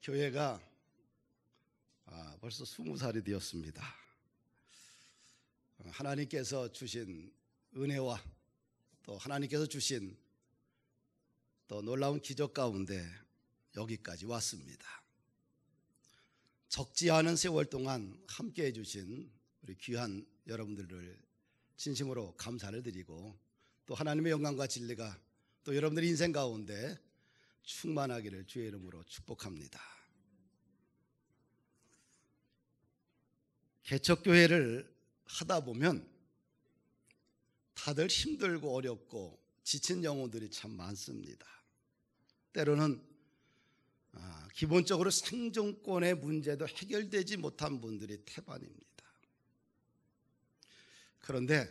교회가 벌써 20살이 되었습니다. 하나님께서 주신 은혜와 또 하나님께서 주신 또 놀라운 기적 가운데 여기까지 왔습니다. 적지 않은 세월 동안 함께해 주신 우리 귀한 여러분들을 진심으로 감사를 드리고, 또 하나님의 영광과 진리가 또 여러분들의 인생 가운데 충만하기를 주의 이름으로 축복합니다. 개척교회를 하다 보면 다들 힘들고 어렵고 지친 영혼들이 참 많습니다. 때로는 기본적으로 생존권의 문제도 해결되지 못한 분들이 태반입니다. 그런데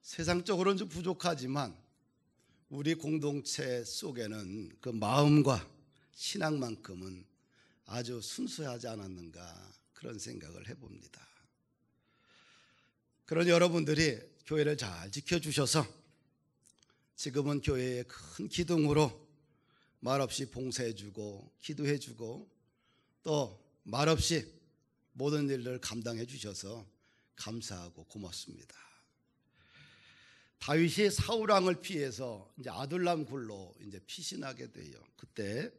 세상적으로는 좀 부족하지만 우리 공동체 속에는 그 마음과 신앙만큼은 아주 순수하지 않았는가, 그런 생각을 해봅니다. 그런 여러분들이 교회를 잘 지켜주셔서 지금은 교회의 큰 기둥으로 말없이 봉사해주고 기도해주고 또 말없이 모든 일을 감당해 주셔서 감사하고 고맙습니다. 다윗이 사울 왕을 피해서 이제 아둘람 굴로 이제 피신하게 돼요. 그때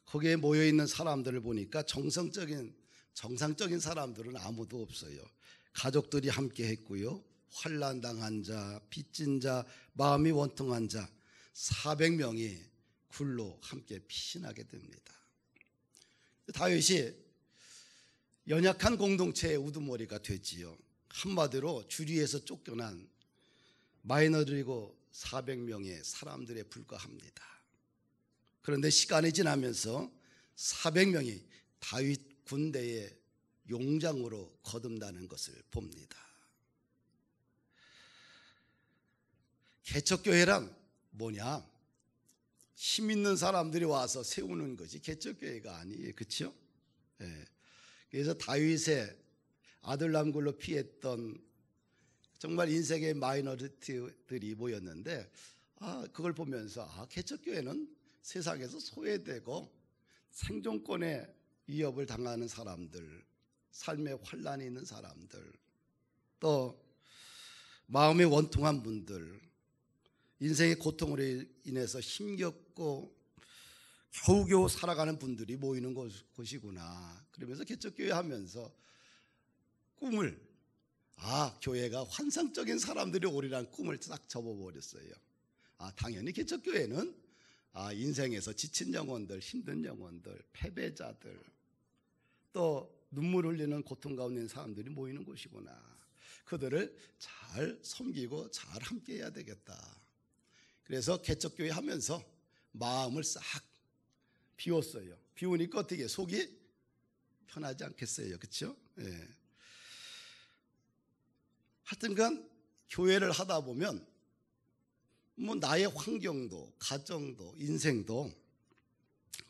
거기에 모여 있는 사람들을 보니까 정상적인 사람들은 아무도 없어요. 가족들이 함께 했고요. 환난 당한 자, 빚진 자, 마음이 원통한 자 400명이 굴로 함께 피신하게 됩니다. 다윗이 연약한 공동체의 우두머리가 됐지요. 한마디로 주리에서 쫓겨난 마이너들이고 400명의 사람들에 불과합니다. 그런데 시간이 지나면서 400명이 다윗 군대의 용장으로 거듭나는 것을 봅니다. 개척교회란 뭐냐? 힘 있는 사람들이 와서 세우는 것이 개척교회가 아니에요. 그렇죠? 네. 그래서 다윗의 아둘람굴로 피했던 정말 인생의 마이너리티들이 모였는데 그걸 보면서 개척교회는 세상에서 소외되고 생존권의 위협을 당하는 사람들, 삶의 환난이 있는 사람들, 또 마음이 원통한 분들, 인생의 고통으로 인해서 힘겹고 겨우겨우 살아가는 분들이 모이는 곳이구나. 그러면서 개척교회 하면서 꿈을 교회가 환상적인 사람들이 오리란 꿈을 싹 접어버렸어요. 당연히 개척교회는 인생에서 지친 영혼들, 힘든 영혼들, 패배자들, 또 눈물 흘리는 고통 가운데 있는 사람들이 모이는 곳이구나. 그들을 잘 섬기고 잘 함께 해야 되겠다. 그래서 개척교회 하면서 마음을 싹 비웠어요. 비우니까 어떻게 속이 편하지 않겠어요? 그렇죠? 예. 하여튼간 교회를 하다 보면 나의 환경도 가정도 인생도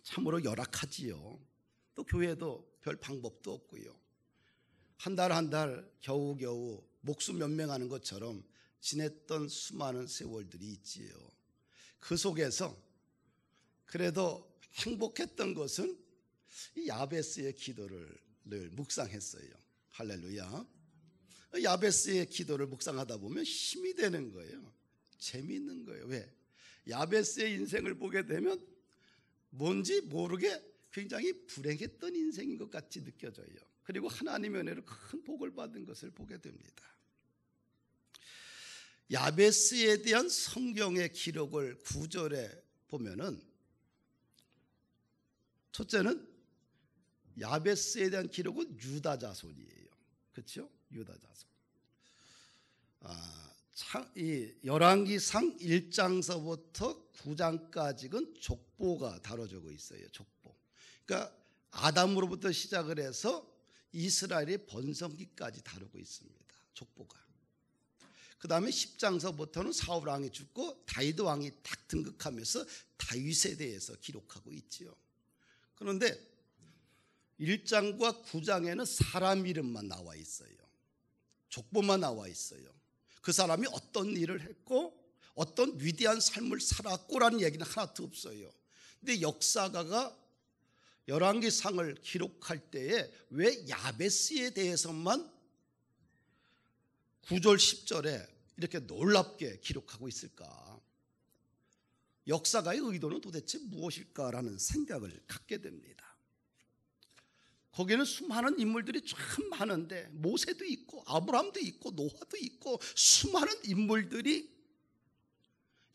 참으로 열악하지요. 또 교회도 별 방법도 없고요. 한 달 한 달 겨우겨우 목숨 연명하는 것처럼 지냈던 수많은 세월들이 있지요. 그 속에서 그래도 행복했던 것은 이 야베스의 기도를 늘 묵상했어요. 할렐루야. 야베스의 기도를 묵상하다 보면 힘이 되는 거예요. 재미있는 거예요. 왜? 야베스의 인생을 보게 되면 뭔지 모르게 굉장히 불행했던 인생인 것 같이 느껴져요. 그리고 하나님의 은혜로 큰 복을 받은 것을 보게 됩니다. 야베스에 대한 성경의 기록을 9절에 보면은 첫째는 야베스에 대한 기록은 유다 자손이에요. 그렇죠? 유다 자손. 이 열왕기상 1장서부터 9장까지는 족보가 다뤄지고 있어요. 족보. 그러니까 아담으로부터 시작을 해서 이스라엘의 번성기까지 다루고 있습니다. 족보가. 그 다음에 10장서부터는 사울 왕이 죽고 다윗 왕이 딱 등극하면서 다윗에 대해서 기록하고 있지요. 그런데 1장과 9장에는 사람 이름만 나와 있어요. 족보만 나와 있어요. 그 사람이 어떤 일을 했고 어떤 위대한 삶을 살았고라는 얘기는 하나도 없어요. 근데 역사가가 열왕기상을 기록할 때에 왜 야베스에 대해서만 9절 10절에 이렇게 놀랍게 기록하고 있을까? 역사가의 의도는 도대체 무엇일까라는 생각을 갖게 됩니다. 거기에는 수많은 인물들이 참 많은데 모세도 있고 아브라함도 있고 노아도 있고 수많은 인물들이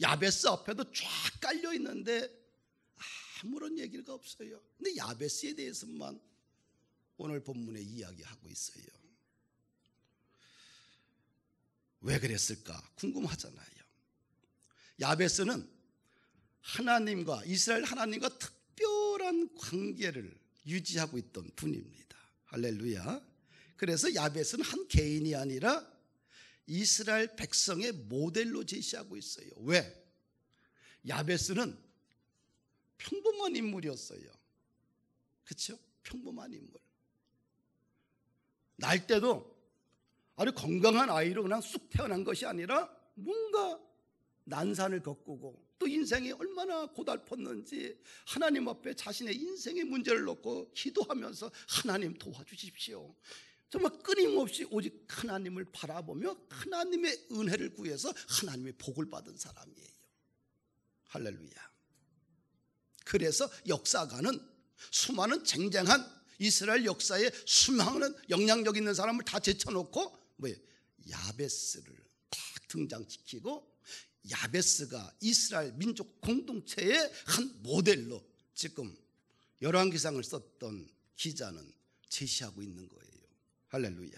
야베스 앞에도 쫙 깔려 있는데 아무런 얘기가 없어요. 근데 야베스에 대해서만 오늘 본문에 이야기하고 있어요. 왜 그랬을까 궁금하잖아요. 야베스는 하나님과 이스라엘 하나님과 특별한 관계를 유지하고 있던 분입니다. 할렐루야. 그래서 야베스는 한 개인이 아니라 이스라엘 백성의 모델로 제시하고 있어요. 왜? 야베스는 평범한 인물이었어요. 그렇죠? 평범한 인물. 날 때도 아주 건강한 아이로 그냥 쑥 태어난 것이 아니라 뭔가 난산을 겪고 또 인생이 얼마나 고달팠는지 하나님 앞에 자신의 인생의 문제를 놓고 기도하면서 하나님 도와주십시오. 정말 끊임없이 오직 하나님을 바라보며 하나님의 은혜를 구해서 하나님의 복을 받은 사람이에요. 할렐루야. 그래서 역사가는 수많은 쟁쟁한 이스라엘 역사에 수많은 영향력 있는 사람을 다 제쳐놓고 야베스를 딱 등장시키고 야베스가 이스라엘 민족 공동체의 한 모델로 지금 열왕기상을 썼던 기자는 제시하고 있는 거예요. 할렐루야.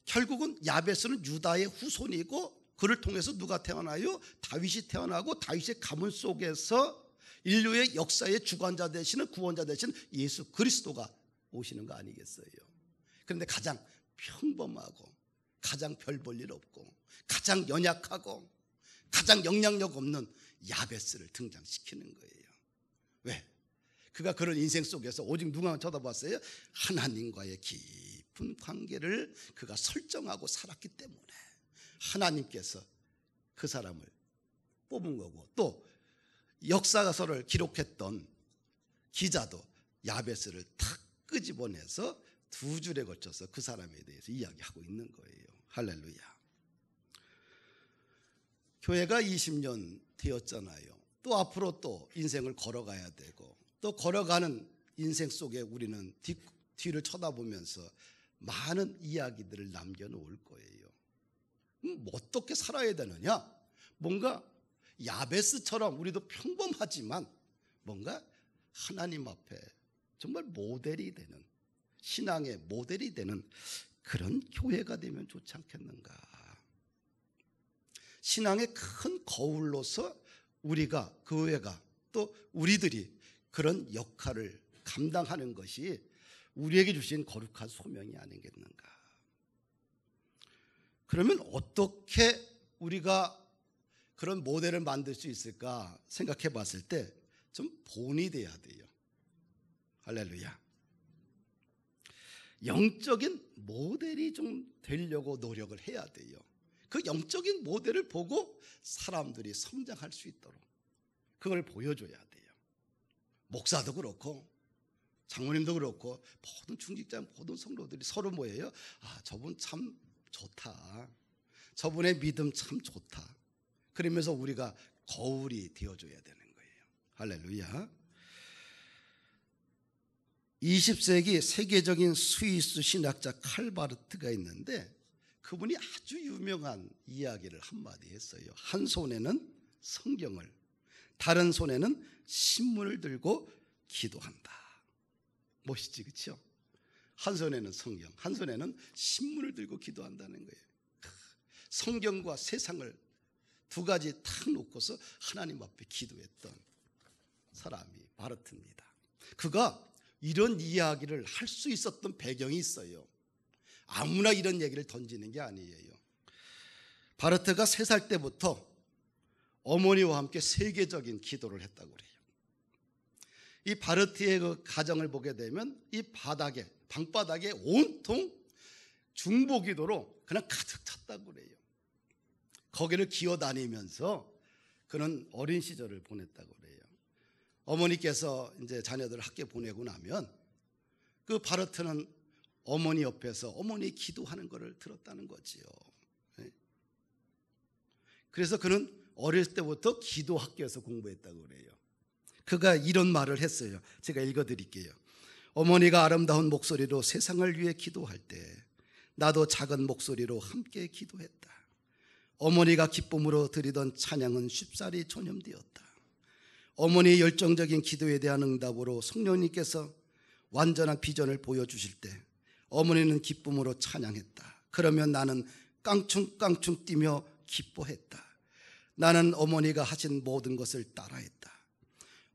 결국은 야베스는 유다의 후손이고 그를 통해서 누가 태어나요? 다윗이 태어나고 다윗의 가문 속에서 인류의 역사의 주관자 되시는 구원자 되시는 예수 그리스도가 오시는 거 아니겠어요? 그런데 가장 평범하고 가장 별 볼 일 없고 가장 연약하고 가장 영향력 없는 야베스를 등장시키는 거예요. 왜? 그가 그런 인생 속에서 오직 누가 쳐다봤어요? 하나님과의 깊은 관계를 그가 설정하고 살았기 때문에 하나님께서 그 사람을 뽑은 거고, 또 역사서를 기록했던 기자도 야베스를 탁 끄집어내서 두 줄에 걸쳐서 그 사람에 대해서 이야기하고 있는 거예요. 할렐루야. 교회가 20년 되었잖아요. 또 앞으로 또 인생을 걸어가야 되고 또 걸어가는 인생 속에 우리는 뒤를 쳐다보면서 많은 이야기들을 남겨놓을 거예요. 어떻게 살아야 되느냐? 뭔가 야베스처럼 우리도 평범하지만 뭔가 하나님 앞에 정말 모델이 되는, 신앙의 모델이 되는 그런 교회가 되면 좋지 않겠는가? 신앙의 큰 거울로서 우리가, 교회가, 또 우리들이 그런 역할을 감당하는 것이 우리에게 주신 거룩한 소명이 아니겠는가? 그러면 어떻게 우리가 그런 모델을 만들 수 있을까 생각해 봤을 때 좀 본이 돼야 돼요. 할렐루야. 영적인 모델이 좀 되려고 노력을 해야 돼요. 그 영적인 모델을 보고 사람들이 성장할 수 있도록 그걸 보여줘야 돼요. 목사도 그렇고 장로님도 그렇고 모든 중직자, 모든 성도들이 서로 뭐예요? 아, 저분 참 좋다. 저분의 믿음 참 좋다. 그러면서 우리가 거울이 되어줘야 되는 거예요. 할렐루야. 20세기 세계적인 스위스 신학자 칼바르트가 있는데 그분이 아주 유명한 이야기를 한마디 했어요. 한 손에는 성경을, 다른 손에는 신문을 들고 기도한다. 멋있지, 그렇죠? 한 손에는 성경, 한 손에는 신문을 들고 기도한다는 거예요. 성경과 세상을 두 가지 탁 놓고서 하나님 앞에 기도했던 사람이 바르트입니다. 그가 이런 이야기를 할 수 있었던 배경이 있어요. 아무나 이런 얘기를 던지는 게 아니에요. 바르트가 3살 때부터 어머니와 함께 세계적인 기도를 했다고 그래요. 이 바르트의 그 가정을 보게 되면 이 바닥에, 방바닥에 온통 중보기도로 그냥 가득 찼다고 그래요. 거기를 기어다니면서 그는 어린 시절을 보냈다고 그래요. 어머니께서 이제 자녀들을 학교에 보내고 나면 그 바르트는 어머니 옆에서 어머니 기도하는 것을 들었다는 거지요. 그래서 그는 어렸을 때부터 기도 학교에서 공부했다고 그래요. 그가 이런 말을 했어요. 제가 읽어드릴게요. 어머니가 아름다운 목소리로 세상을 위해 기도할 때 나도 작은 목소리로 함께 기도했다. 어머니가 기쁨으로 드리던 찬양은 쉽사리 전염되었다. 어머니의 열정적인 기도에 대한 응답으로 성령님께서 완전한 비전을 보여주실 때 어머니는 기쁨으로 찬양했다. 그러면 나는 깡충깡충 뛰며 기뻐했다. 나는 어머니가 하신 모든 것을 따라했다.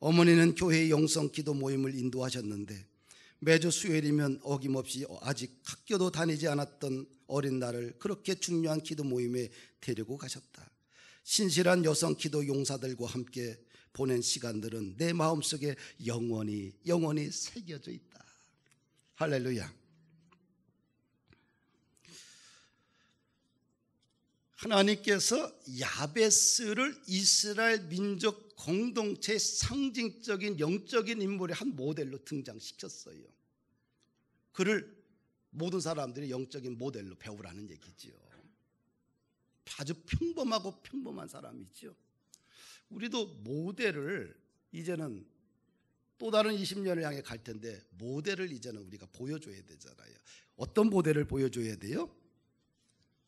어머니는 교회의 영성 기도 모임을 인도하셨는데 매주 수요일이면 어김없이 아직 학교도 다니지 않았던 어린 나를 그렇게 중요한 기도 모임에 데리고 가셨다. 신실한 여성 기도 용사들과 함께 보낸 시간들은 내 마음속에 영원히 새겨져 있다. 할렐루야. 하나님께서 야베스를 이스라엘 민족 공동체의 상징적인 영적인 인물의 한 모델로 등장시켰어요. 그를 모든 사람들이 영적인 모델로 배우라는 얘기지요. 아주 평범하고 평범한 사람이죠. 우리도 모델을 이제는 또 다른 20년을 향해 갈 텐데 모델을 이제는 우리가 보여줘야 되잖아요. 어떤 모델을 보여줘야 돼요?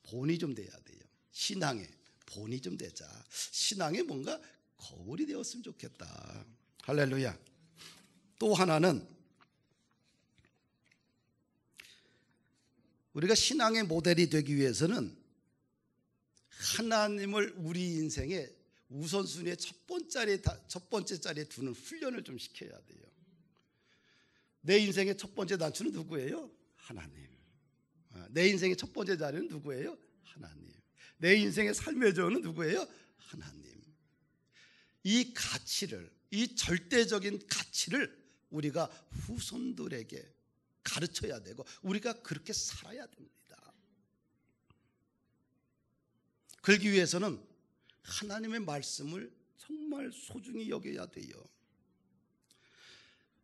본이 좀 돼야 돼요. 신앙에 본이 좀 되자. 신앙에 뭔가 거울이 되었으면 좋겠다. 할렐루야. 또 하나는 우리가 신앙의 모델이 되기 위해서는 하나님을 우리 인생의 우선순위의 첫 번째 자리에 두는 훈련을 좀 시켜야 돼요. 내 인생의 첫 번째 단추는 누구예요? 하나님. 내 인생의 첫 번째 자리는 누구예요? 하나님. 내 인생의 삶의 저는 누구예요? 하나님. 이 가치를, 이 절대적인 가치를 우리가 후손들에게 가르쳐야 되고 우리가 그렇게 살아야 됩니다. 그러기 위해서는 하나님의 말씀을 정말 소중히 여겨야 돼요.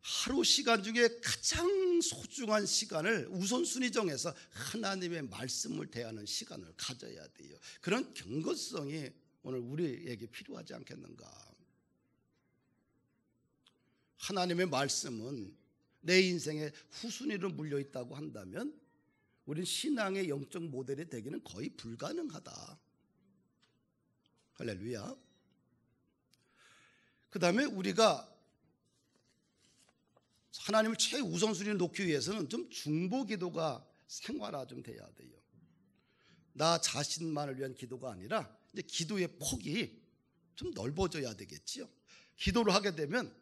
하루 시간 중에 가장 소중한 시간을 우선순위 정해서 하나님의 말씀을 대하는 시간을 가져야 돼요. 그런 경건성이 오늘 우리에게 필요하지 않겠는가? 하나님의 말씀은 내 인생에 후순위로 물려있다고 한다면 우리는 신앙의 영적 모델이 되기는 거의 불가능하다. 할렐루야. 그 다음에 우리가 하나님을 최우선순위로 놓기 위해서는 좀 중보기도가 생활화 좀 돼야 돼요. 나 자신만을 위한 기도가 아니라 이제 기도의 폭이 좀 넓어져야 되겠지요. 기도를 하게 되면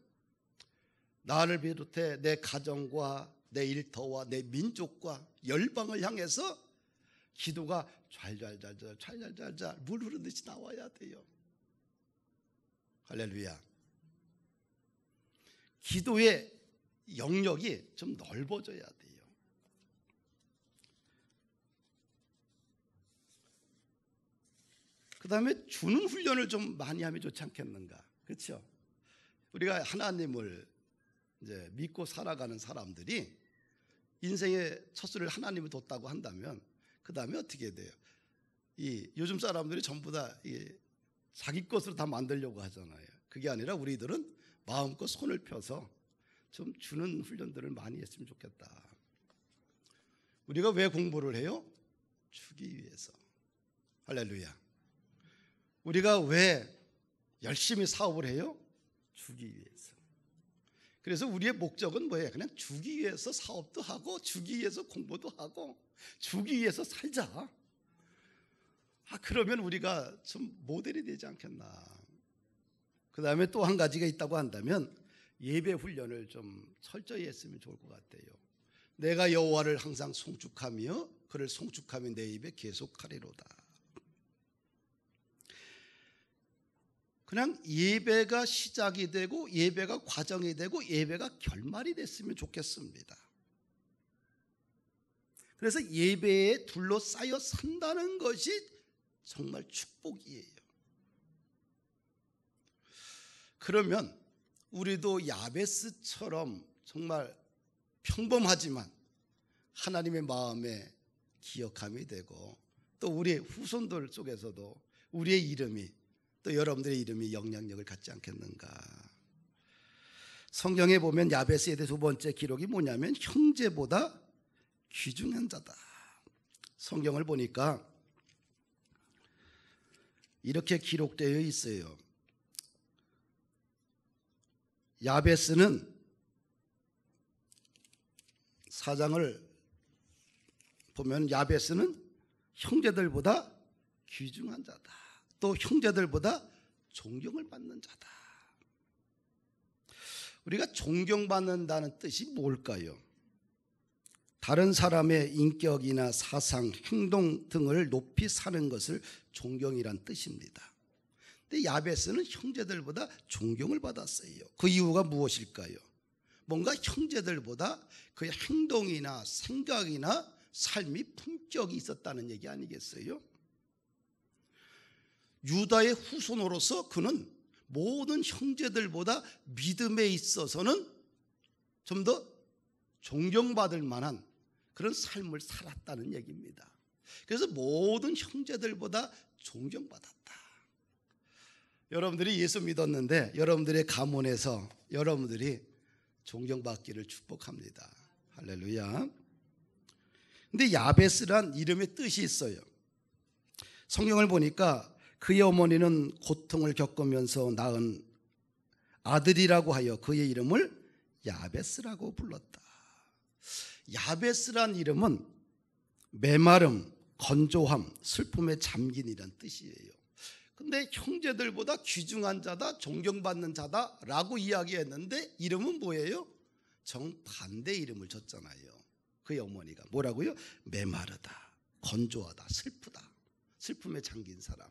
나를 비롯해 내 가정과 내 일터와 내 민족과 열방을 향해서 기도가 잘 물 흐르듯이 나와야 돼요. 할렐루야. 기도의 영역이 좀 넓어져야 돼요. 그 다음에 주는 훈련을 좀 많이 하면 좋지 않겠는가? 그렇죠? 우리가 하나님을 이제 믿고 살아가는 사람들이 인생의 첫 수를 하나님을 뒀다고 한다면 그 다음에 어떻게 돼요? 요즘 사람들이 전부 다 자기 것으로 다 만들려고 하잖아요. 그게 아니라 우리들은 마음껏 손을 펴서 좀 주는 훈련들을 많이 했으면 좋겠다. 우리가 왜 공부를 해요? 주기 위해서. 할렐루야. 우리가 왜 열심히 사업을 해요? 주기 위해서. 그래서 우리의 목적은 뭐예요? 그냥 주기 위해서 사업도 하고 주기 위해서 공부도 하고 주기 위해서 살자. 그러면 우리가 좀 모델이 되지 않겠나. 그 다음에 또 한 가지가 있다고 한다면 예배 훈련을 좀 철저히 했으면 좋을 것 같아요. 내가 여호와를 항상 송축하며 그를 송축하며 내 입에 계속하리로다. 그냥 예배가 시작이 되고 예배가 과정이 되고 예배가 결말이 됐으면 좋겠습니다. 그래서 예배에 둘러싸여 산다는 것이 정말 축복이에요. 그러면 우리도 야베스처럼 정말 평범하지만 하나님의 마음에 기억함이 되고, 또 우리의 후손들 속에서도 우리의 이름이, 또 여러분들의 이름이 영향력을 갖지 않겠는가. 성경에 보면 야베스에 대해 두 번째 기록이 뭐냐면 형제보다 귀중한 자다. 성경을 보니까 이렇게 기록되어 있어요. 야베스는 사장을 보면 야베스는 형제들보다 귀중한 자다. 또 형제들보다 존경을 받는 자다. 우리가 존경받는다는 뜻이 뭘까요? 다른 사람의 인격이나 사상, 행동 등을 높이 사는 것을 존경이란 뜻입니다. 근데 야베스는 형제들보다 존경을 받았어요. 그 이유가 무엇일까요? 뭔가 형제들보다 그의 행동이나 생각이나 삶이 품격이 있었다는 얘기 아니겠어요? 유다의 후손으로서 그는 모든 형제들보다 믿음에 있어서는 좀 더 존경받을 만한 그런 삶을 살았다는 얘기입니다. 그래서 모든 형제들보다 존경받았다. 여러분들이 예수 믿었는데 여러분들의 가문에서 여러분들이 존경받기를 축복합니다. 할렐루야. 근데 야베스란 이름의 뜻이 있어요. 성경을 보니까 그의 어머니는 고통을 겪으면서 낳은 아들이라고 하여 그의 이름을 야베스라고 불렀다. 야베스란 이름은 메마름, 건조함, 슬픔에 잠긴이란 뜻이에요. 근데 형제들보다 귀중한 자다, 존경받는 자다라고 이야기했는데 이름은 뭐예요? 정반대 이름을 줬잖아요. 그의 어머니가 뭐라고요? 메마르다, 건조하다, 슬프다, 슬픔에 잠긴 사람,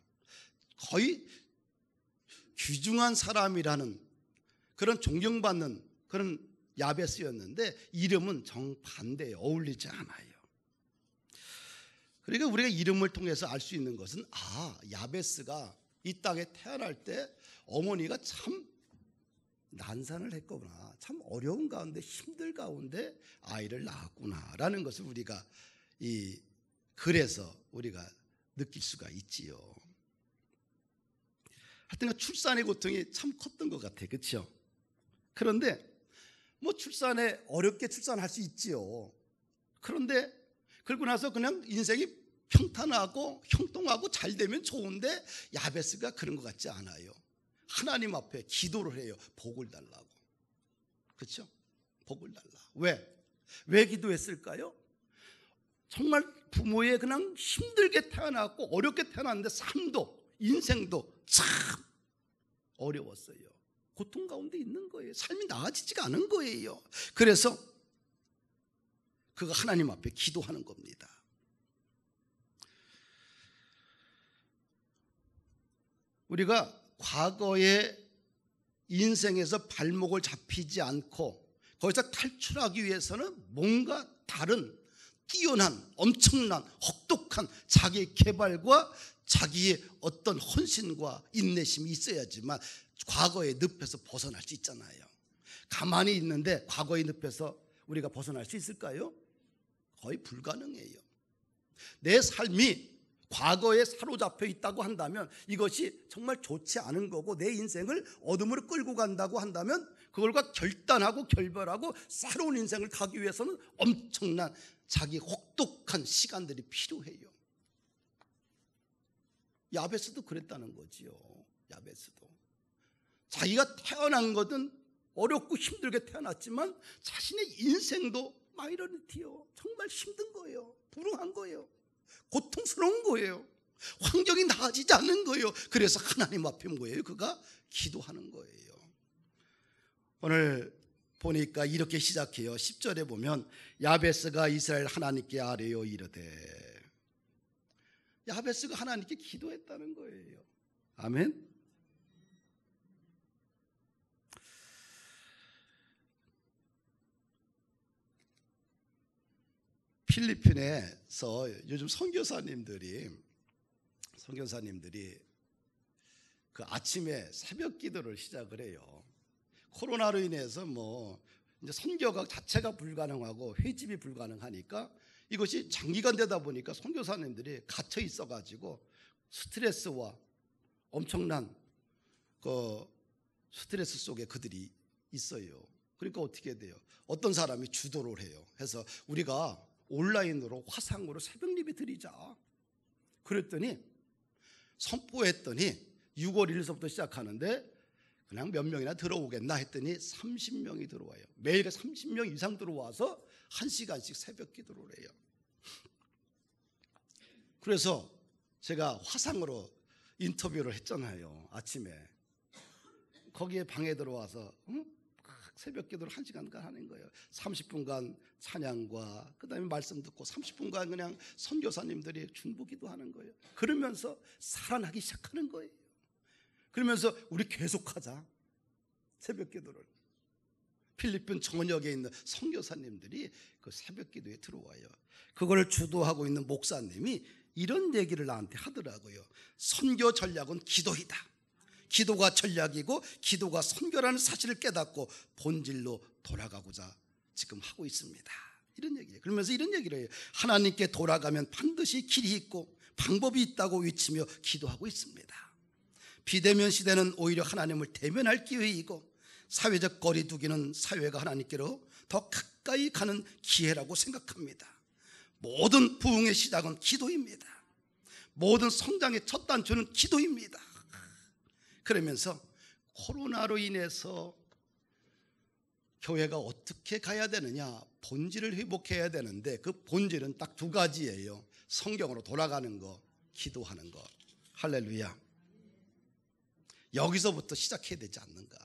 거의 귀중한 사람이라는 그런 존경받는 그런 야베스였는데 이름은 정반대에 어울리지 않아요. 그러니까 우리가 이름을 통해서 알 수 있는 것은 야베스가 이 땅에 태어날 때 어머니가 참 난산을 했구나, 참 어려운 가운데 힘들 가운데 아이를 낳았구나라는 것을 우리가 그래서 우리가 느낄 수가 있지요. 하여튼 출산의 고통이 참 컸던 것 같아요. 그렇죠? 그런데 출산에 어렵게 출산할 수 있지요. 그런데 그러고 나서 그냥 인생이 평탄하고 형통하고 잘 되면 좋은데 야베스가 그런 것 같지 않아요. 하나님 앞에 기도를 해요. 복을 달라고. 그렇죠? 복을 달라. 왜 기도했을까요? 정말 부모의 그냥 힘들게 태어났고 어렵게 태어났는데 삶도 인생도 참 어려웠어요. 고통 가운데 있는 거예요. 삶이 나아지지가 않은 거예요. 그래서 그가 하나님 앞에 기도하는 겁니다. 우리가 과거의 인생에서 발목을 잡히지 않고 거기서 탈출하기 위해서는 뭔가 다른 뛰어난 엄청난 혹독한 자기 개발과 자기의 어떤 헌신과 인내심이 있어야지만 과거의 늪에서 벗어날 수 있잖아요. 가만히 있는데 과거의 늪에서 우리가 벗어날 수 있을까요? 거의 불가능해요. 내 삶이 과거에 사로잡혀 있다고 한다면 이것이 정말 좋지 않은 거고 내 인생을 어둠으로 끌고 간다고 한다면 그걸과 결단하고 결별하고 새로운 인생을 가기 위해서는 엄청난 자기 혹독한 시간들이 필요해요. 야베스도 그랬다는 거지요. 야베스도 자기가 태어난 것은 어렵고 힘들게 태어났지만 자신의 인생도 마이너리티요. 정말 힘든 거예요. 불행한 거예요. 고통스러운 거예요. 환경이 나아지지 않는 거예요. 그래서 하나님 앞에 뭐예요? 그가 기도하는 거예요. 오늘 보니까 이렇게 시작해요. 10절에 보면 야베스가 이스라엘 하나님께 아뢰어 이르되, 야베스가 하나님께 기도했다는 거예요. 아멘. 필리핀에서 요즘 선교사님들이 그 아침에 새벽 기도를 시작을 해요. 코로나로 인해서 이제 선교가 자체가 불가능하고 회집이 불가능하니까 이것이 장기간 되다 보니까 선교사님들이 갇혀 있어가지고 스트레스와 엄청난 그 스트레스 속에 그들이 있어요. 그러니까 어떻게 돼요? 어떤 사람이 주도를 해요. 해서 우리가 온라인으로 화상으로 새벽 예배 드리자. 그랬더니 선포했더니 6월 1일서부터 시작하는데 그냥 몇 명이나 들어오겠나 했더니 30명이 들어와요. 매일 30명 이상 들어와서 1시간씩 새벽 기도를 해요. 그래서 제가 화상으로 인터뷰를 했잖아요. 아침에 거기에 방에 들어와서 새벽 기도를 1시간간 하는 거예요. 30분간 찬양과 그 다음에 말씀 듣고 30분간 그냥 선교사님들이 중보기도 하는 거예요. 그러면서 살아나기 시작하는 거예요. 그러면서 우리 계속하자. 새벽 기도를. 필리핀 전역에 있는 선교사님들이 그 새벽 기도에 들어와요. 그걸 주도하고 있는 목사님이 이런 얘기를 나한테 하더라고요. 선교 전략은 기도이다. 기도가 전략이고 기도가 선교라는 사실을 깨닫고 본질로 돌아가고자 지금 하고 있습니다. 이런 얘기예요. 그러면서 이런 얘기를 해요. 하나님께 돌아가면 반드시 길이 있고 방법이 있다고 외치며 기도하고 있습니다. 비대면 시대는 오히려 하나님을 대면할 기회이고 사회적 거리두기는 사회가 하나님께로 더 가까이 가는 기회라고 생각합니다. 모든 부흥의 시작은 기도입니다. 모든 성장의 첫 단추는 기도입니다. 그러면서 코로나로 인해서 교회가 어떻게 가야 되느냐, 본질을 회복해야 되는데 그 본질은 딱 2가지예요. 성경으로 돌아가는 거, 기도하는 거. 할렐루야. 여기서부터 시작해야 되지 않는가.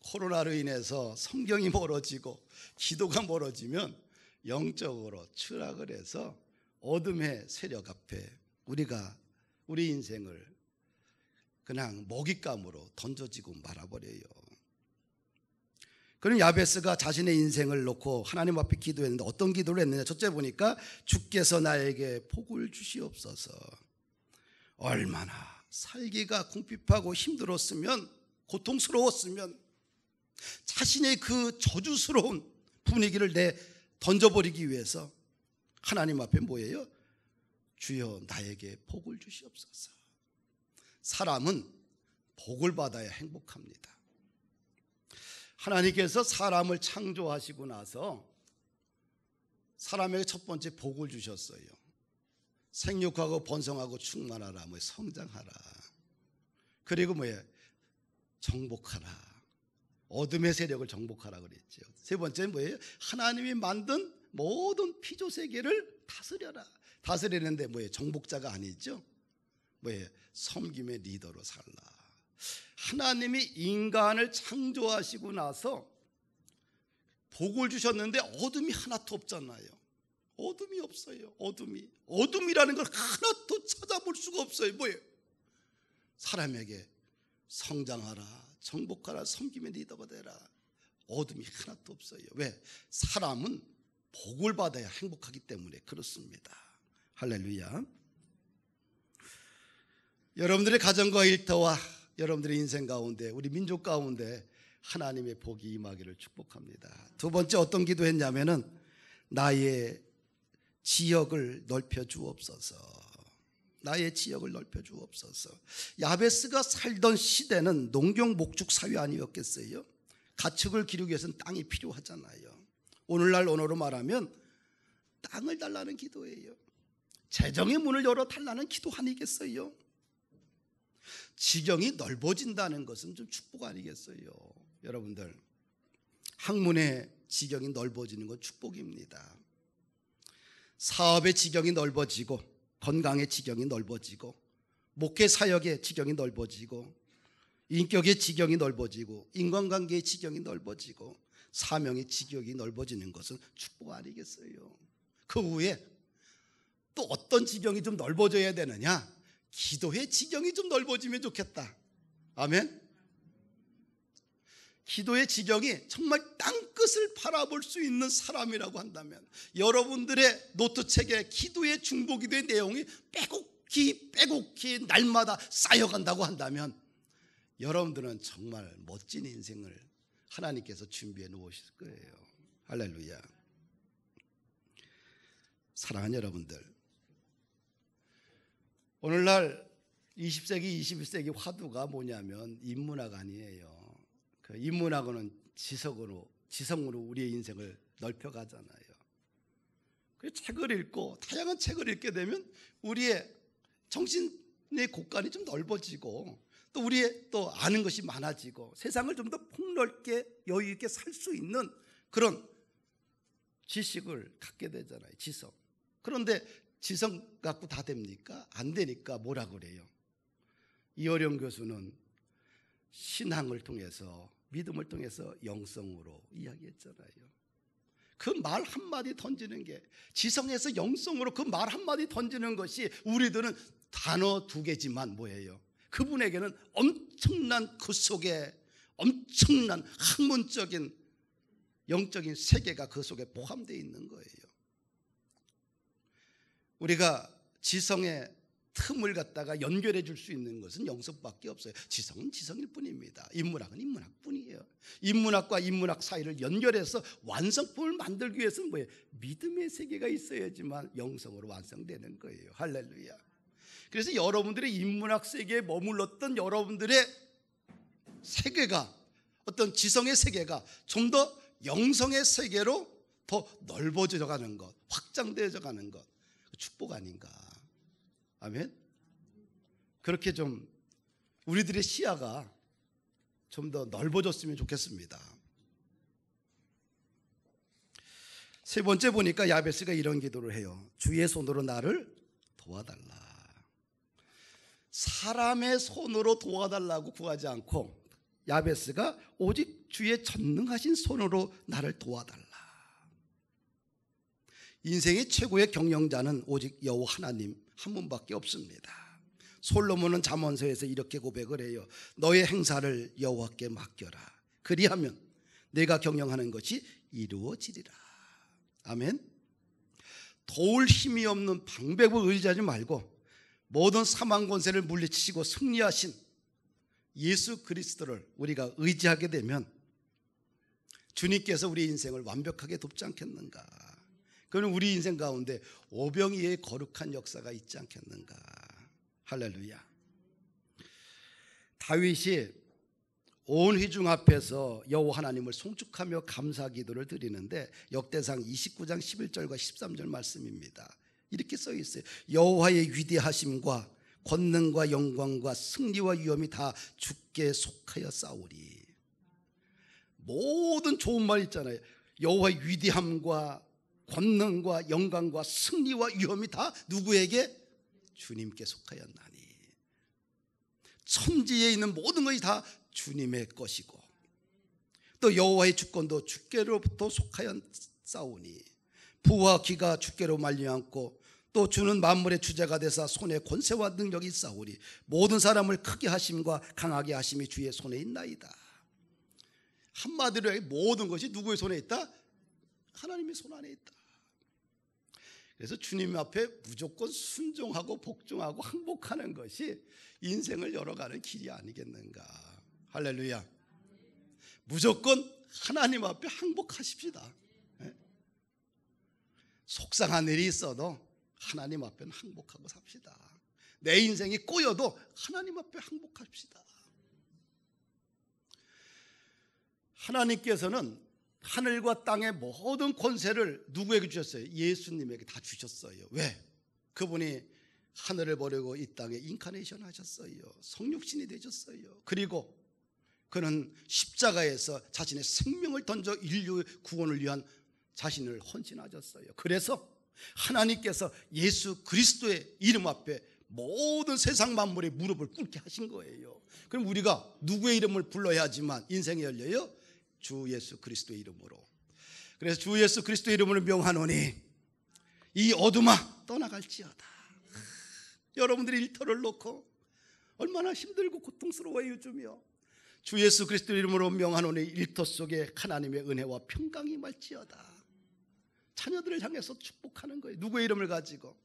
코로나로 인해서 성경이 멀어지고 기도가 멀어지면 영적으로 추락을 해서 어둠의 세력 앞에 우리 인생을 그냥 먹잇감으로 던져지고 말아버려요. 그럼 야베스가 자신의 인생을 놓고 하나님 앞에 기도했는데 어떤 기도를 했느냐. 첫째 보니까 주께서 나에게 복을 주시옵소서. 얼마나 살기가 궁핍하고 힘들었으면, 고통스러웠으면 자신의 그 저주스러운 분위기를 던져버리기 위해서 하나님 앞에 뭐예요? 주여 나에게 복을 주시옵소서. 사람은 복을 받아야 행복합니다. 하나님께서 사람을 창조하시고 나서 사람에게 첫 번째 복을 주셨어요. 생육하고 번성하고 충만하라, 성장하라. 그리고 정복하라. 어둠의 세력을 정복하라 그랬죠. 세 번째 뭐예요? 하나님이 만든 모든 피조 세계를 다스려라. 다스리는데 정복자가 아니죠. 섬김의 리더로 살라. 하나님이 인간을 창조하시고 나서 복을 주셨는데 어둠이 하나도 없잖아요. 어둠이 없어요. 어둠이라는 걸 하나도 찾아볼 수가 없어요. 사람에게 성장하라, 정복하라, 섬김의 리더가 되라. 어둠이 하나도 없어요. 왜? 사람은 복을 받아야 행복하기 때문에 그렇습니다. 할렐루야. 여러분들의 가정과 일터와 여러분들의 인생 가운데, 우리 민족 가운데 하나님의 복이 임하기를 축복합니다. 두 번째 어떤 기도했냐면은 나의 지역을 넓혀 주옵소서. 나의 지역을 넓혀 주옵소서. 야베스가 살던 시대는 농경 목축 사회 아니었겠어요? 가축을 기르기 위해서는 땅이 필요하잖아요. 오늘날 언어로 말하면 땅을 달라는 기도예요. 재정의 문을 열어 달라는 기도 아니겠어요? 지경이 넓어진다는 것은 좀 축복 아니겠어요? 여러분들, 학문의 지경이 넓어지는 건 축복입니다. 사업의 지경이 넓어지고, 건강의 지경이 넓어지고, 목회 사역의 지경이 넓어지고, 인격의 지경이 넓어지고, 인간관계의 지경이 넓어지고, 사명의 지경이 넓어지는 것은 축복 아니겠어요? 그 후에 또 어떤 지경이 좀 넓어져야 되느냐? 기도의 지경이 좀 넓어지면 좋겠다. 아멘. 기도의 지경이 정말 땅끝을 바라볼 수 있는 사람이라고 한다면, 여러분들의 노트책에 기도의 중보기도의 내용이 빼곡히 날마다 쌓여간다고 한다면, 여러분들은 정말 멋진 인생을 하나님께서 준비해 놓으실 거예요. 할렐루야. 사랑하는 여러분들, 오늘날 20세기, 21세기 화두가 뭐냐면 인문학 아니에요. 그 인문학은 지성으로 우리의 인생을 넓혀가잖아요. 그 책을 읽고 다양한 책을 읽게 되면 우리의 정신의 곳간이 좀 넓어지고 또 우리의 또 아는 것이 많아지고 세상을 좀 더 폭넓게 여유 있게 살 수 있는 그런 지식을 갖게 되잖아요. 지성. 그런데 지성 갖고 다 됩니까? 안 되니까 뭐라 그래요? 이어령 교수는 신앙을 통해서 믿음을 통해서 영성으로 이야기했잖아요. 그 말 한마디 던지는 게 지성에서 영성으로 그 말 한마디 던지는 것이 우리들은 단어 2개지만 뭐예요? 그분에게는 엄청난 그 속에 엄청난 학문적인 영적인 세계가 그 속에 포함되어 있는 거예요. 우리가 지성의 틈을 갖다가 연결해 줄 수 있는 것은 영성밖에 없어요. 지성은 지성일 뿐입니다. 인문학은 인문학뿐이에요. 인문학과 인문학 사이를 연결해서 완성품을 만들기 위해서는 뭐예요? 믿음의 세계가 있어야지만 영성으로 완성되는 거예요. 할렐루야. 그래서 여러분들의 인문학 세계에 머물렀던 여러분들의 세계가 어떤 지성의 세계가 좀 더 영성의 세계로 더 넓어져 가는 것, 확장되어져 가는 것, 축복 아닌가. 아멘. 그렇게 좀 우리들의 시야가 좀 더 넓어졌으면 좋겠습니다. 세 번째 보니까 야베스가 이런 기도를 해요. 주의 손으로 나를 도와달라. 사람의 손으로 도와달라고 구하지 않고 야베스가 오직 주의 전능하신 손으로 나를 도와달라. 인생의 최고의 경영자는 오직 여호와 하나님 한 분밖에 없습니다. 솔로몬은 잠언서에서 이렇게 고백을 해요. 너의 행사를 여호와께 맡겨라. 그리하면 내가 경영하는 것이 이루어지리라. 아멘. 도울 힘이 없는 방백을 의지하지 말고 모든 사망 권세를 물리치시고 승리하신 예수 그리스도를 우리가 의지하게 되면 주님께서 우리 인생을 완벽하게 돕지 않겠는가. 그는 우리 인생 가운데 오병이의 거룩한 역사가 있지 않겠는가. 할렐루야. 다윗이 온 회중 앞에서 여호와 하나님을 송축하며 감사 기도를 드리는데 역대상 29장 11절과 13절 말씀입니다. 이렇게 써 있어요. 여호와의 위대하심과 권능과 영광과 승리와 위엄이 다 주께 속하여 싸우리. 모든 좋은 말 있잖아요. 여호와의 위대함과 권능과 영광과 승리와 위엄이 다 누구에게? 주님께 속하였나니. 천지에 있는 모든 것이 다 주님의 것이고 또 여호와의 주권도 주께로부터 속하였사오니 부와 기가 주께로 말미암고 또 주는 만물의 주제가 되사 손에 권세와 능력이 있사오니 모든 사람을 크게 하심과 강하게 하심이 주의 손에 있나이다. 한마디로 모든 것이 누구의 손에 있다? 하나님의 손 안에 있다. 그래서 주님 앞에 무조건 순종하고 복종하고 항복하는 것이 인생을 열어가는 길이 아니겠는가. 할렐루야. 무조건 하나님 앞에 항복하십시다. 속상한 일이 있어도 하나님 앞에는 항복하고 삽시다. 내 인생이 꼬여도 하나님 앞에 항복합시다. 하나님께서는 하늘과 땅의 모든 권세를 누구에게 주셨어요? 예수님에게 다 주셨어요. 왜? 그분이 하늘을 버리고 이 땅에 인카네이션 하셨어요. 성육신이 되셨어요. 그리고 그는 십자가에서 자신의 생명을 던져 인류의 구원을 위한 자신을 헌신하셨어요. 그래서 하나님께서 예수 그리스도의 이름 앞에 모든 세상 만물의 무릎을 꿇게 하신 거예요. 그럼 우리가 누구의 이름을 불러야지만 인생이 열려요? 주 예수 그리스도의 이름으로. 그래서 주 예수 그리스도의 이름으로 명하노니 이 어둠아 떠나갈지어다. 여러분들이 일터를 놓고 얼마나 힘들고 고통스러워요 요즘이요. 주 예수 그리스도의 이름으로 명하노니 일터 속에 하나님의 은혜와 평강이 임할지어다. 자녀들을 향해서 축복하는 거예요. 누구의 이름을 가지고?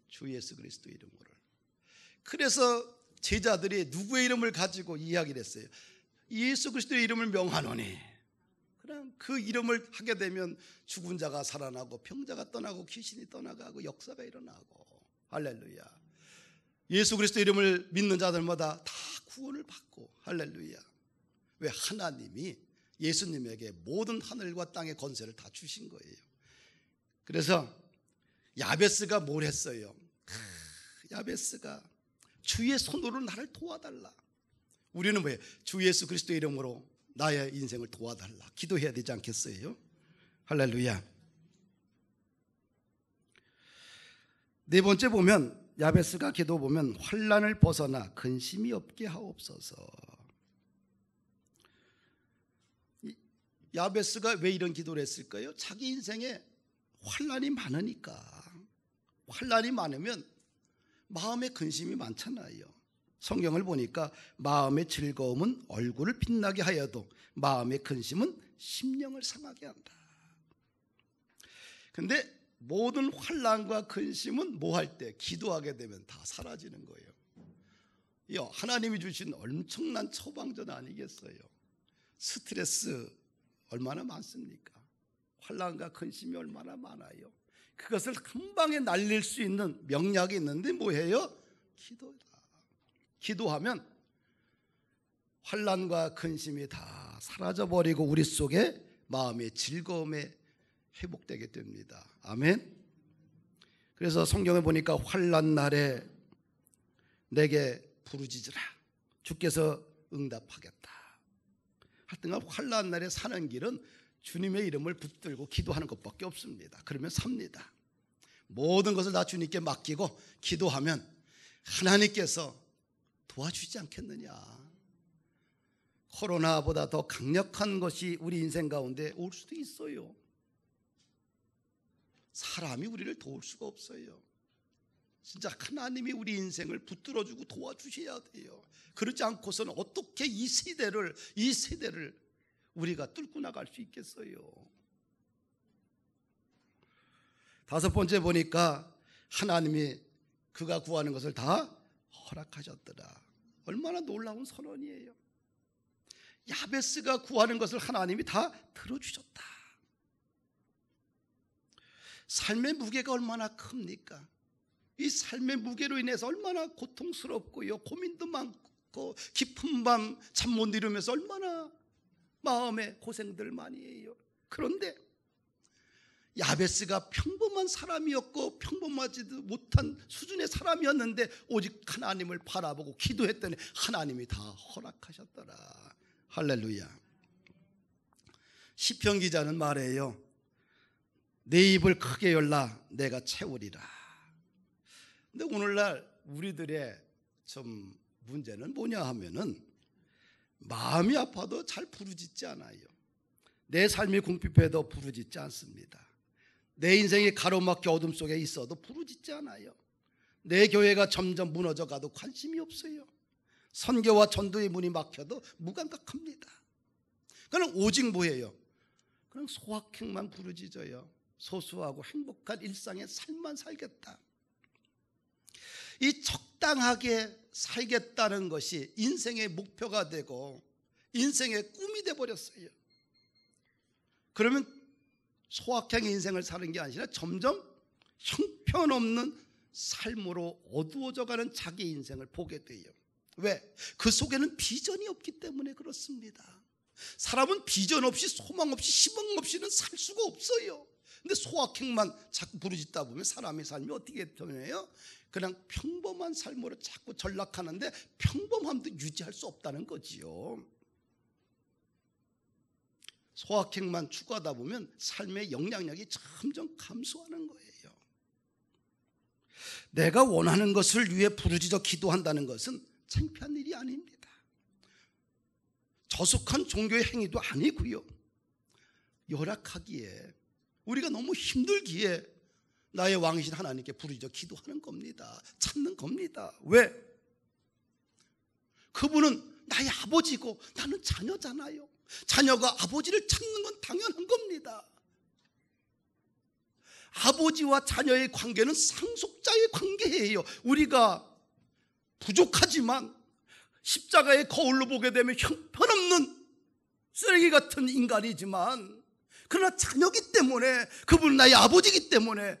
주 예수 그리스도의 이름으로. 그래서 제자들이 누구의 이름을 가지고 이야기를 했어요? 예수 그리스도의 이름을 명하노니. 그냥 그 이름을 하게 되면 죽은 자가 살아나고 병자가 떠나고 귀신이 떠나가고 역사가 일어나고. 할렐루야. 예수 그리스도 이름을 믿는 자들마다 다 구원을 받고. 할렐루야. 왜? 하나님이 예수님에게 모든 하늘과 땅의 권세를 다 주신 거예요. 그래서 야베스가 뭘 했어요? 야베스가 주의 손으로 나를 도와달라. 우리는 뭐예요? 주 예수 그리스도의 이름으로 나의 인생을 도와달라 기도해야 되지 않겠어요? 할렐루야. 네 번째 보면 야베스가 기도 보면 환난을 벗어나 근심이 없게 하옵소서. 야베스가 왜 이런 기도를 했을까요? 자기 인생에 환난이 많으니까. 환난이 많으면 마음에 근심이 많잖아요. 성경을 보니까 마음의 즐거움은 얼굴을 빛나게 하여도 마음의 근심은 심령을 상하게 한다. 근데 모든 환난과 근심은 뭐 할 때? 기도하게 되면 다 사라지는 거예요. 하나님이 주신 엄청난 처방전 아니겠어요? 스트레스 얼마나 많습니까? 환난과 근심이 얼마나 많아요. 그것을 한 방에 날릴 수 있는 명약이 있는데 뭐예요? 기도다. 기도하면 환난과 근심이 다 사라져버리고 우리 속에 마음의 즐거움에 회복되게 됩니다. 아멘. 그래서 성경에 보니까 환난 날에 내게 부르짖으라 주께서 응답하겠다. 하여튼 환난 날에 사는 길은 주님의 이름을 붙들고 기도하는 것밖에 없습니다. 그러면 삽니다. 모든 것을 다 주님께 맡기고 기도하면 하나님께서 도와주지 않겠느냐. 코로나보다 더 강력한 것이 우리 인생 가운데 올 수도 있어요. 사람이 우리를 도울 수가 없어요. 진짜 하나님이 우리 인생을 붙들어주고 도와주셔야 돼요. 그렇지 않고서는 어떻게 이 세대를 우리가 뚫고 나갈 수 있겠어요? 다섯 번째 보니까 하나님이 그가 구하는 것을 다 허락하셨더라. 얼마나 놀라운 선언이에요. 야베스가 구하는 것을 하나님이 다 들어주셨다. 삶의 무게가 얼마나 큽니까? 이 삶의 무게로 인해서 얼마나 고통스럽고요, 고민도 많고 깊은 밤 잠 못 이루면서 얼마나 마음에 고생들 많이 해요. 그런데 야베스가 평범한 사람이었고 평범하지도 못한 수준의 사람이었는데 오직 하나님을 바라보고 기도했더니 하나님이 다 허락하셨더라. 할렐루야. 시편 기자는 말해요. 내 입을 크게 열라 내가 채우리라. 근데 오늘날 우리들의 좀 문제는 뭐냐 하면은 마음이 아파도 잘 부르짖지 않아요. 내 삶이 궁핍해도 부르짖지 않습니다. 내 인생이 가로막혀 어둠 속에 있어도 부르짖지 않아요. 내 교회가 점점 무너져 가도 관심이 없어요. 선교와 전도의 문이 막혀도 무감각합니다. 그냥 오직 뭐예요? 그냥 소확행만 부르짖어요. 소소하고 행복한 일상의 삶만 살겠다. 이 적당하게 살겠다는 것이 인생의 목표가 되고 인생의 꿈이 되어버렸어요. 그러면 소확행의 인생을 사는 게 아니라 점점 형편없는 삶으로 어두워져가는 자기 인생을 보게 돼요. 왜? 그 속에는 비전이 없기 때문에 그렇습니다. 사람은 비전 없이 소망 없이 희망 없이는 살 수가 없어요. 근데 소확행만 자꾸 부르짖다 보면 사람의 삶이 어떻게 변해요? 그냥 평범한 삶으로 자꾸 전락하는데 평범함도 유지할 수 없다는 거지요. 소확행만 추구하다 보면 삶의 영향력이 점점 감소하는 거예요. 내가 원하는 것을 위해 부르짖어 기도한다는 것은 창피한 일이 아닙니다. 저속한 종교의 행위도 아니고요. 열악하기에 우리가 너무 힘들기에 나의 왕이신 하나님께 부르짖어 기도하는 겁니다. 찾는 겁니다. 왜? 그분은 나의 아버지고 나는 자녀잖아요. 자녀가 아버지를 찾는 건 당연한 겁니다. 아버지와 자녀의 관계는 상속자의 관계예요. 우리가 부족하지만 십자가의 거울로 보게 되면 형편없는 쓰레기 같은 인간이지만, 그러나 자녀기 때문에, 그분은 나의 아버지이기 때문에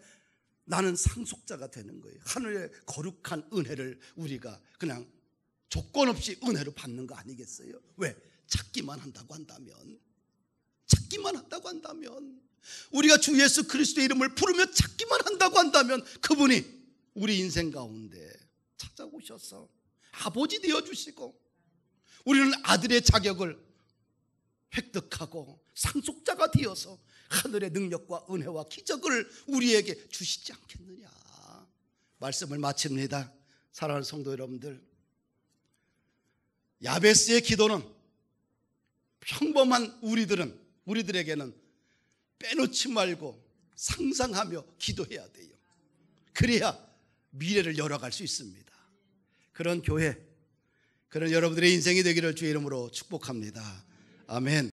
나는 상속자가 되는 거예요. 하늘의 거룩한 은혜를 우리가 그냥 조건 없이 은혜로 받는 거 아니겠어요? 왜? 찾기만 한다고 한다면, 찾기만 한다고 한다면, 우리가 주 예수 그리스도의 이름을 부르며 찾기만 한다고 한다면, 그분이 우리 인생 가운데 찾아오셔서 아버지 되어주시고, 우리는 아들의 자격을 획득하고 상속자가 되어서 하늘의 능력과 은혜와 기적을 우리에게 주시지 않겠느냐. 말씀을 마칩니다. 사랑하는 성도 여러분들, 야베스의 기도는 평범한 우리들에게는 빼놓지 말고 상상하며 기도해야 돼요. 그래야 미래를 열어갈 수 있습니다. 그런 교회, 그런 여러분들의 인생이 되기를 주의 이름으로 축복합니다. 아멘.